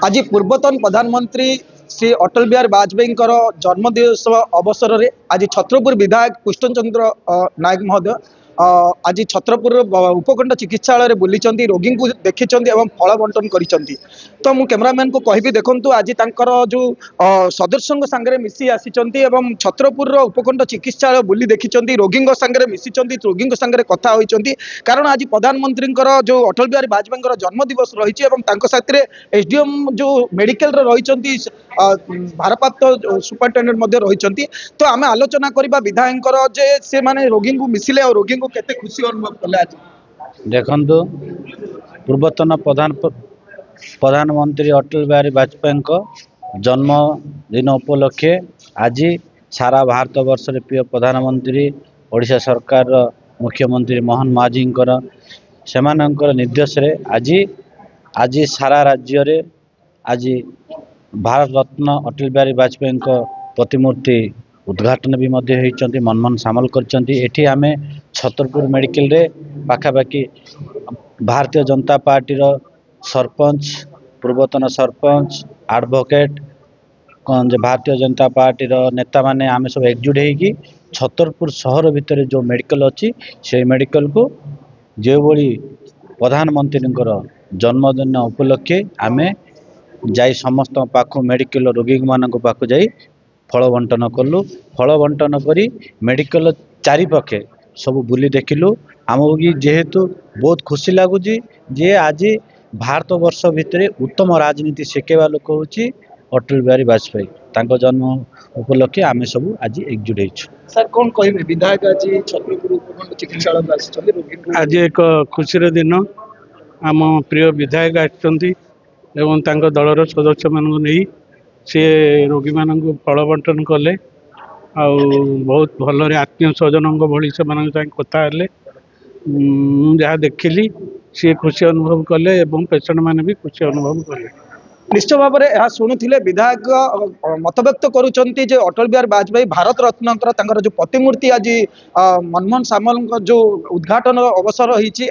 आज पूर्वतन प्रधानमंत्री श्री अटल बिहारी वाजपेयी जन्मदिवस अवसर में आज छत्रपुर विधायक कृष्णचंद्र नायक महोदय आज छत्रपुर उपखंड चिकित्सालय बुली रोगी को देखी फल बंटन कर तो मु कैमरामैन को कहि देखु आज जो सदस्यों सांगे मिसी आसी छत्रपुर उपखंड चिकित्सालय बुली देखी रोगी सांगे मिसी रोगी सांगे कथा होती कारण आज प्रधानमंत्री जो अटल बिहारी वाजपेयी जन्मदिवस रही साथ एसडीएम जो मेडिकल रही भारप्राप्त सुपरिटेडेंट रही तो आम आलोचना करवा विधायक जे से माने रोगी को मिसिले और रोगी को केते खुशी अनुभव कले आज देखंतु पूर्वतन प्रधानमंत्री अटल बिहारी वाजपेयी जन्मदिन उपलक्षे आज सारा भारत वर्ष प्रिय प्रधानमंत्री ओडिशा सरकार मुख्यमंत्री मोहन माझी सेमानंकर निर्देश रे आज सारा राज्य रे आज भारत रत्न अटल बिहारी वाजपेयी प्रतिमूर्ति उद्घाटन भी होती मनमोहन सामल करती आम छतरपुर मेडिकल रे पाखापाखि भारतीय जनता पार्टी रो सरपंच पूर्वतन सरपंच एडवोकेट भारतीय जनता पार्टी रो नेता माने आम सब एकजुट होगी छतरपुर शहर भितर जो मेडिकल अच्छी से मेडिकल को जो भली प्रधानमंत्री जन्मदिन उपलक्षे आम जाई समस्त पाख मेडिकल रोगी मान पाख जाई फल बंटन कलु फल बंटन करी मेडिकल चारिपाखे सब बुली देखिलु आमको जेहेतु बहुत खुशी लगुच जे आज भारत वर्ष भितर उत्तम राजनीति शिखेवा लोक हूँ अटल बिहारी वाजपेयी तांको जन्म उपलक्षे आम सब आज एकजुट सर कौन कहे विधायक आज छत्रपुर उपखंड चिकित्सालय आज एक खुशी दिन आम प्रिय विधायक आछंती एवं तांको दलर सदस्य मानक नहीं सी रोगी मान फल बंटन कले बहुत भल आत्मीय स्वजन भली से कथा जहाँ देखिली सी खुशी अनुभव कले पेसेंट मैंने भी खुशी अनुभव कले निश्चय भाव में शुणुले विधायक मतव्यक्त करुँचे अटल बिहारी वाजपेयी भारत रत्न जो प्रतिमूर्ति आज मनमोहन सामल जो उद्घाटन अवसर होती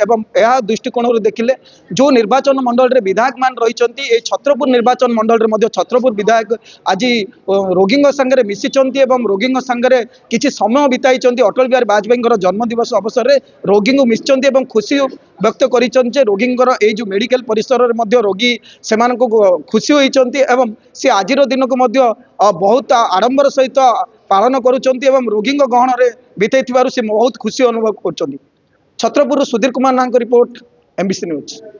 दृष्टिकोण देखिले जो निर्वाचन मंडल विधायक मान रही छत्रपुर निर्वाचन मंडल में छत्रपुर विधायक आज रोगी सांगे मिसी रोगी सांगे किसी समय बिताई अटल बिहारी वाजपेयी जन्मदिवस अवसर में रोगी को मिसी खुशी व्यक्त कर रोगी जो मेडिकल परिसर में रोगी से खुशी होती सी आज दिन को बहुत आडंबर सहित पालन करुँच रोगी गहन में बिताई से बहुत खुशी अनुभव कर छत्रपुर सुधीर कुमार नाथ रिपोर्ट एमबीसी न्यूज।